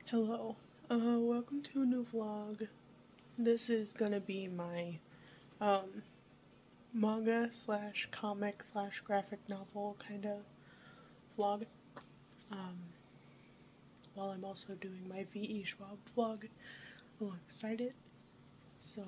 Hello. Welcome to a new vlog. This is gonna be my manga slash comic slash graphic novel kind of vlog. Um, while I'm also doing my V.E. Schwab vlog alongside it. So,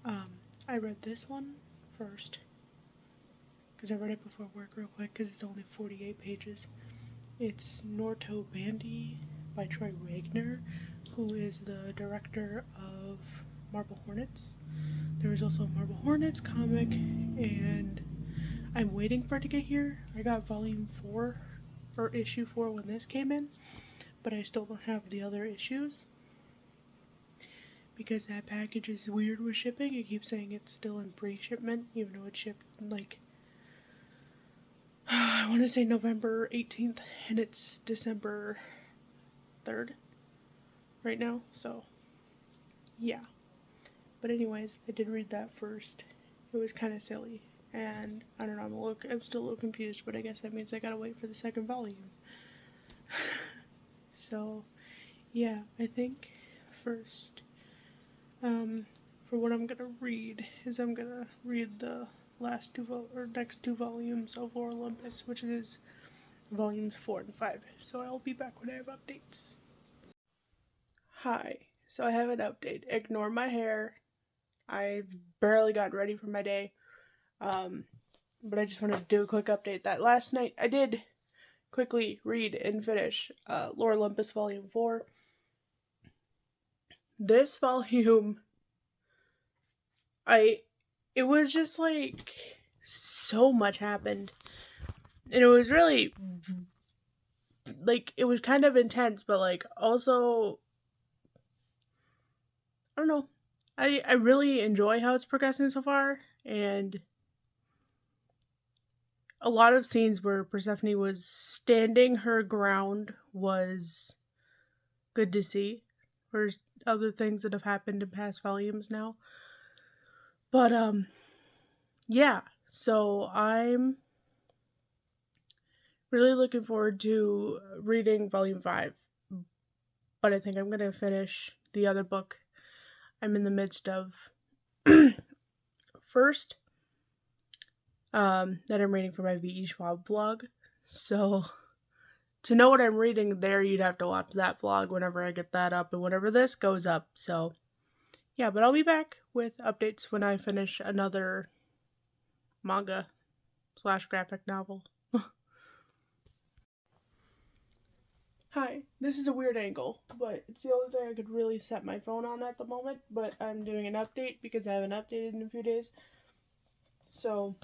I read this one first because I read it before work real quick because it's only 48 pages. It's Norto Bandy by Troy Wagner, who is the director of Marble Hornets. There was also a Marble Hornets comic, and I'm waiting for it to get here. I got volume 4, or issue 4 when this came in, but I still don't have the other issues. Because that package is weird with shipping. It keeps saying it's still in pre-shipment, even though it shipped like I want to say November 18th, and it's December 3rd right now, so yeah. But anyways, I did read that first. It was kind of silly, and I don't know, I'm still a little confused, but I guess that means I gotta wait for the second volume. So, yeah, I think first, for what I'm gonna read is I'm gonna read the next two volumes of Lore Olympus, which is volumes 4 and 5. So I'll be back when I have updates. Hi. So I have an update. Ignore my hair. I've barely gotten ready for my day. But I just wanted to do a quick update that last night I did quickly read and finish Lore Olympus Volume 4. This volume, it was just like so much happened. And it was really like it was kind of intense, but like also I don't know. I really enjoy how it's progressing so far, and a lot of scenes where Persephone was standing her ground was good to see. There's other things that have happened in past volumes now. But yeah, so I'm really looking forward to reading volume 5. But I think I'm going to finish the other book I'm in the midst of first, that I'm reading for my V.E. Schwab vlog. So to know what I'm reading there, you'd have to watch that vlog whenever I get that up and whenever this goes up. So yeah, but I'll be back with updates when I finish another manga slash graphic novel. Hi, this is a weird angle, but it's the only thing I could really set my phone on at the moment, but I'm doing an update because I haven't updated in a few days. So,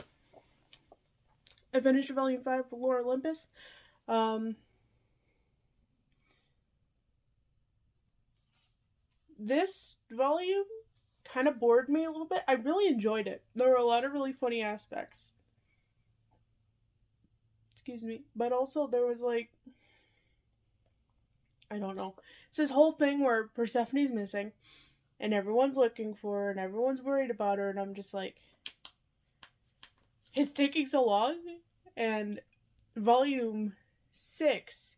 I finished Volume 5 for Lore Olympus. This volume kind of bored me a little bit. I really enjoyed it. There were a lot of really funny aspects. Excuse me. But also there was like, I don't know. It's this whole thing where Persephone's missing and everyone's looking for her and everyone's worried about her, and I'm just like, it's taking so long. And volume 6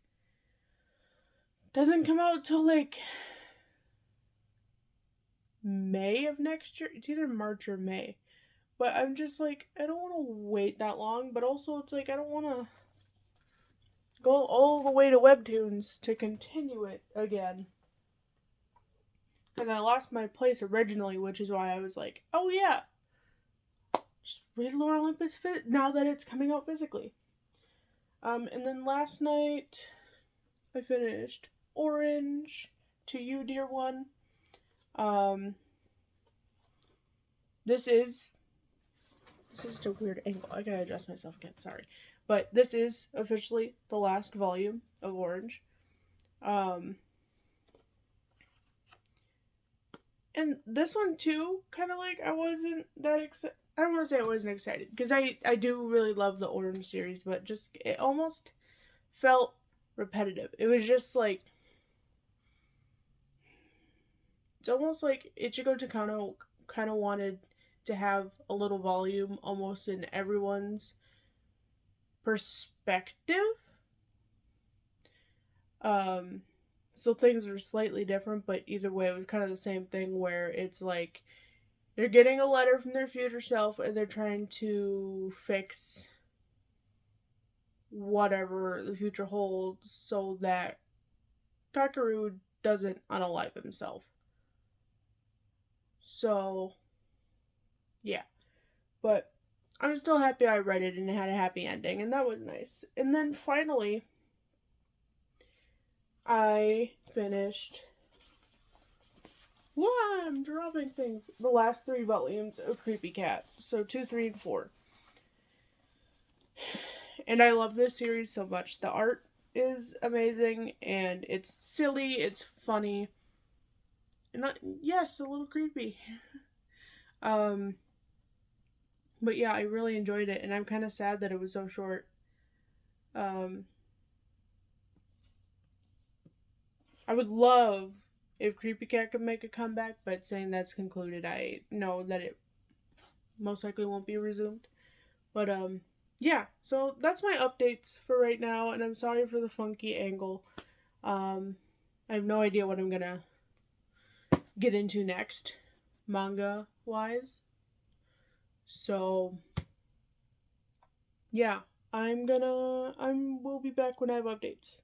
doesn't come out till like May of next year. It's either March or May. But I'm just like, I don't want to wait that long, but also it's like I don't want to go all the way to Webtoons to continue it again. Because I lost my place originally, which is why I was like, oh yeah, just read Lore Olympus now that it's coming out physically. And then last night I finished Orange, To You Dear One. This is such a weird angle. I gotta adjust myself again, sorry. But this is officially the last volume of Orange. And this one too, kind of like I wasn't that excited. I don't want to say I wasn't excited because I do really love the Orange series, but just it almost felt repetitive. It was just like it's almost like Ichigo Takano kind of wanted to have a little volume almost in everyone's perspective. So things are slightly different, but either way, it was kind of the same thing where it's like they're getting a letter from their future self and they're trying to fix whatever the future holds so that Kakaru doesn't unalive himself. So, yeah. But I'm still happy I read it and it had a happy ending, and that was nice. And then finally, I finished. Wow, I'm dropping things. The last 3 volumes of Creepy Cat. So 2, 3, and 4. And I love this series so much. The art is amazing, and it's silly, it's funny, and yes, a little creepy. um, but yeah, I really enjoyed it, and I'm kind of sad that it was so short. Um, I would love if Creepy Cat could make a comeback, but saying that's concluded, I know that it most likely won't be resumed. But yeah, so that's my updates for right now, and I'm sorry for the funky angle. I have no idea what I'm gonna get into next, manga wise. So yeah, we'll be back when I have updates.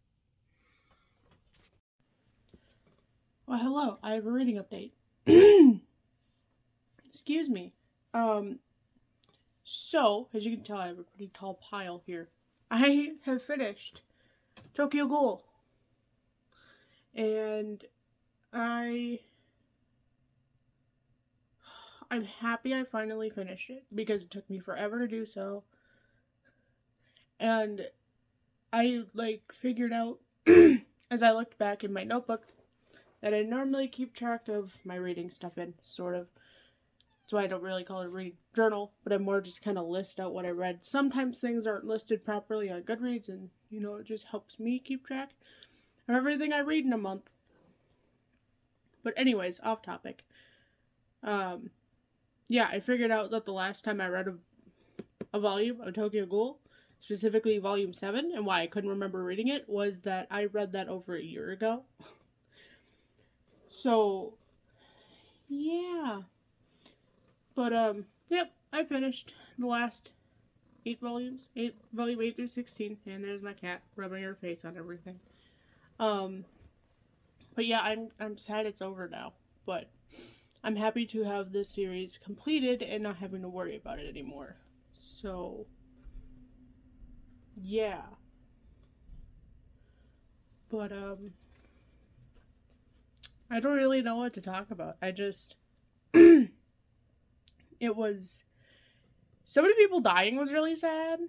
Well, hello, I have a reading update. Excuse me. Um, so, as you can tell, I have a pretty tall pile here. I have finished Tokyo Ghoul. And I'm happy I finally finished it because it took me forever to do so. And I figured out as I looked back in my notebook that I normally keep track of my reading stuff in, sort of. That's why I don't really call it a reading journal, but I more just kind of list out what I read. Sometimes things aren't listed properly on Goodreads, and it just helps me keep track of everything I read in a month. But anyways, off topic. Yeah, I figured out that the last time I read a volume of Tokyo Ghoul, specifically volume 7, and why I couldn't remember reading it was that I read that over a year ago. So, yeah. But, yep, I finished the last 8 volumes. Volume 8 through 16, and there's my cat rubbing her face on everything. But yeah, I'm sad it's over now, but I'm happy to have this series completed and not having to worry about it anymore. So, yeah. But, I don't really know what to talk about. I just. It was. So many people dying was really sad.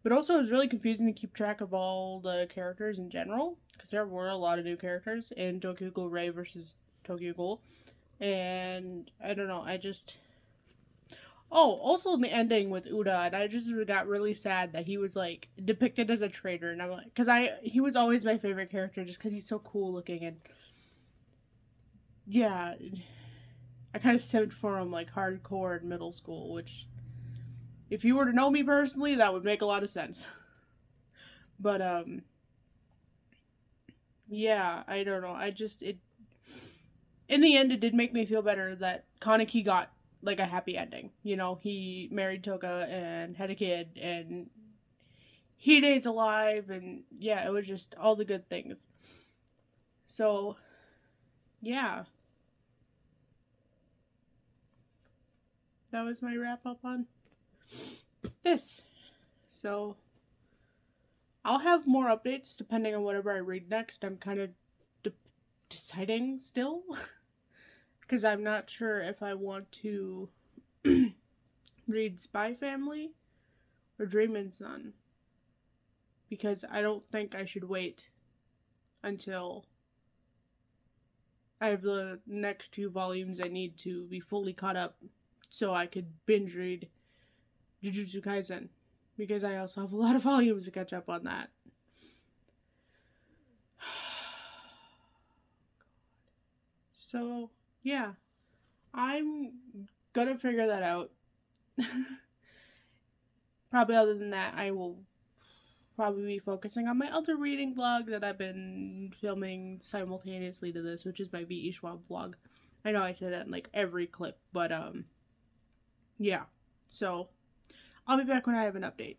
But also, it was really confusing to keep track of all the characters in general. Because there were a lot of new characters in Tokyo Ghoul Ray versus Tokyo Ghoul. And I don't know, I just. Oh, also in the ending with Uda, and I just got really sad that he was depicted as a traitor, and I'm like, because he was always my favorite character just because he's so cool looking, and yeah, I kind of simmed for him hardcore in middle school, which if you were to know me personally, that would make a lot of sense. But yeah, I don't know, in the end it did make me feel better that Kaneki got a happy ending. He married Toka and had a kid, and Hide's alive, and yeah, it was just all the good things. So, yeah. That was my wrap up on this. So, I'll have more updates depending on whatever I read next. I'm kind of deciding still. Because I'm not sure if I want to read Spy Family or Dream and Son. Because I don't think I should wait until I have the next 2 volumes I need to be fully caught up so I could binge read Jujutsu Kaisen. Because I also have a lot of volumes to catch up on that. So, yeah. I'm gonna figure that out. Probably other than that, I will probably be focusing on my other reading vlog that I've been filming simultaneously to this, which is my V.E. Schwab vlog. I know I say that in like every clip, but yeah. So I'll be back when I have an update.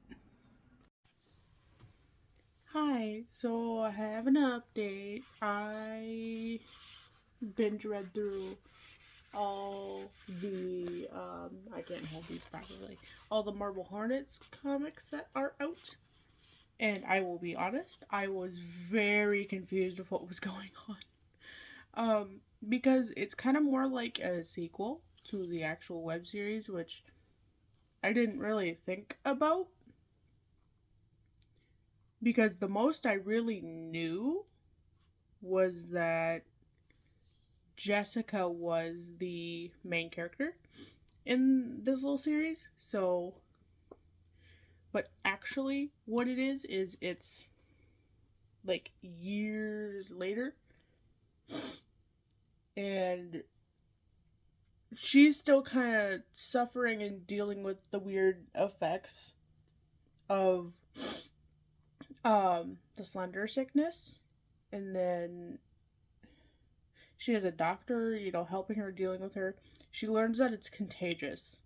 Hi, so I have an update. I binge read through all the I can't hold these properly. All the Marble Hornets comics that are out. And I will be honest, I was very confused with what was going on. Because it's kind of more like a sequel to the actual web series, which I didn't really think about. Because the most I really knew was that Jessica was the main character in this little series. So, but actually, what it is it's like years later, and she's still kind of suffering and dealing with the weird effects of the slender sickness, and then she has a doctor, helping her, dealing with her. She learns that it's contagious,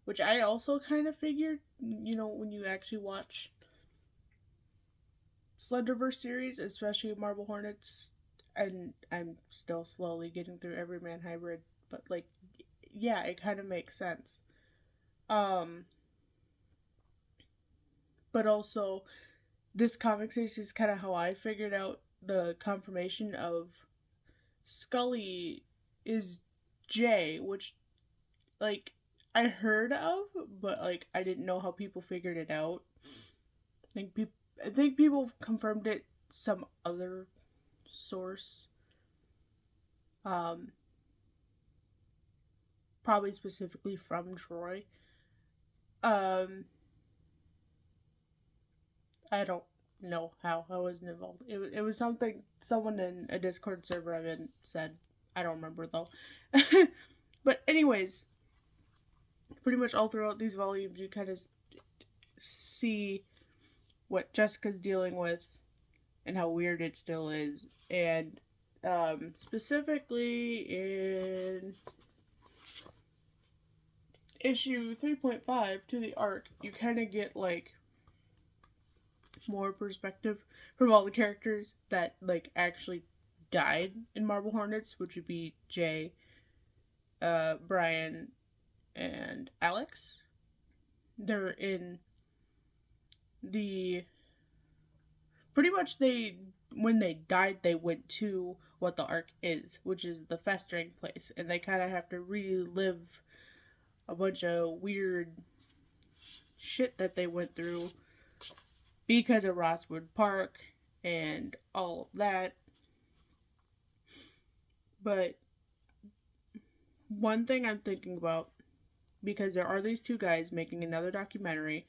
which I also kind of figured, when you actually watch Slenderverse series, especially Marble Hornets, and I'm still slowly getting through Everyman Hybrid, but like, yeah, it kind of makes sense. But also, this comic series is kind of how I figured out the confirmation of Scully is Jay, which, like, I heard of, but like I didn't know how people figured it out. I think people confirmed it some other source. Probably specifically from Troy. I don't know how I wasn't involved. It was something someone in a Discord server I'm in said. I don't remember though. But anyways, pretty much all throughout these volumes, you kind of see what Jessica's dealing with and how weird it still is. And specifically in issue 3.5 to the arc, you kind of get like more perspective from all the characters that like actually died in Marble Hornets, which would be Jay, Brian, and Alex. They're in the pretty much when they died, they went to what the arc is, which is the festering place, and they kind of have to relive a bunch of weird shit that they went through because of Rosswood Park and all of that. But one thing I'm thinking about, because there are these two guys making another documentary,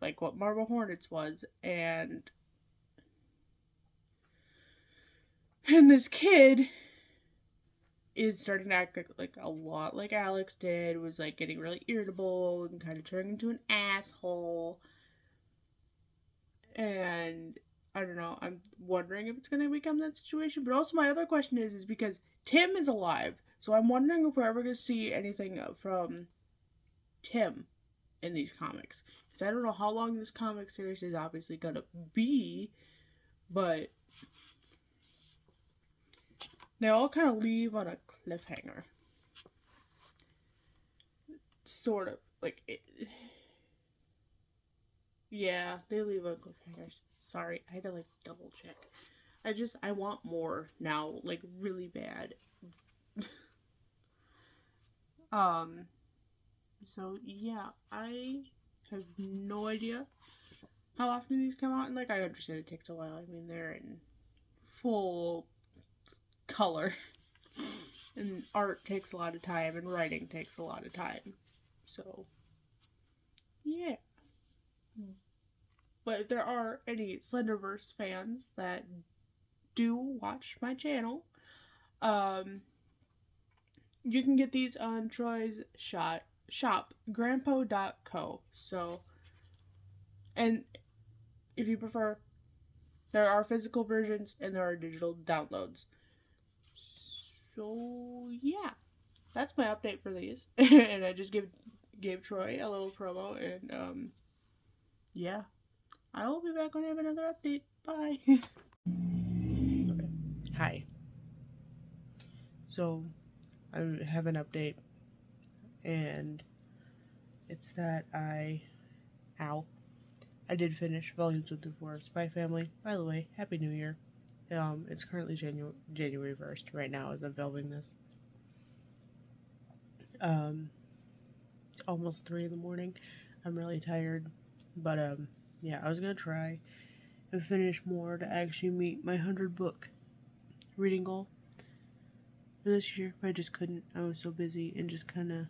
like what Marble Hornets was, and this kid is starting to act like a lot like Alex did, was like getting really irritable and kind of turning into an asshole. And I don't know, I'm wondering if it's going to become that situation. But also my other question is because Tim is alive, so I'm wondering if we're ever going to see anything from Tim in these comics. Because I don't know how long this comic series is obviously going to be, but they all kind of leave on a cliffhanger. Sort of. Like, yeah, they leave on cliffhangers. Sorry, I had to, like, double check. I want more now, like, really bad. So, yeah, I have no idea how often these come out, and, like, I understand it takes a while. I mean, they're in full color, and art takes a lot of time, and writing takes a lot of time. So, yeah. But if there are any Slenderverse fans that do watch my channel, you can get these on Troy's shop, grandpo.co. So, and if you prefer. There are physical versions and there are digital downloads. So yeah, that's my update for these. And I just gave Troy a little promo, and yeah, I will be back when I have another update. Bye. Okay. Hi. So I have an update, and it's that I did finish volume 2 through 4 of Spy Family. By the way, Happy New Year. It's currently January 1st right now as I'm filming this. It's almost 3 in the morning. I'm really tired, but yeah, I was gonna try and finish more to actually meet my 100-book reading goal for this year, but I just couldn't. I was so busy and just kind of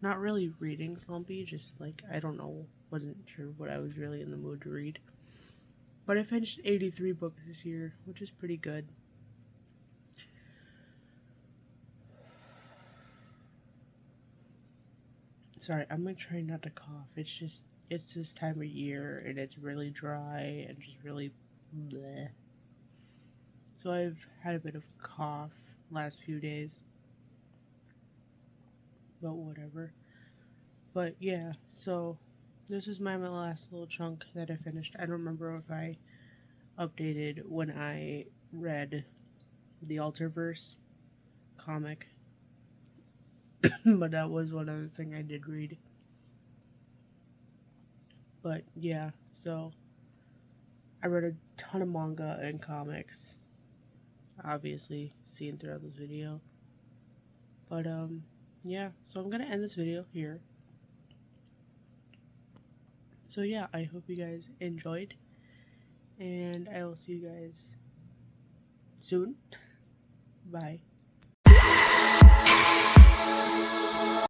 not really reading slumpy, just like, I don't know, wasn't sure what I was really in the mood to read. But I finished 83 books this year, which is pretty good. Sorry, I'm gonna try not to cough. It's this time of year and it's really dry and just really bleh. So I've had a bit of a cough last few days. But whatever. But yeah, so this is my last little chunk that I finished. I don't remember if I updated when I read the Alterverse comic, but that was one other thing I did read. But yeah, so I read a ton of manga and comics, obviously seen throughout this video. But yeah, so I'm gonna end this video here. So yeah, I hope you guys enjoyed, and I will see you guys soon. Bye.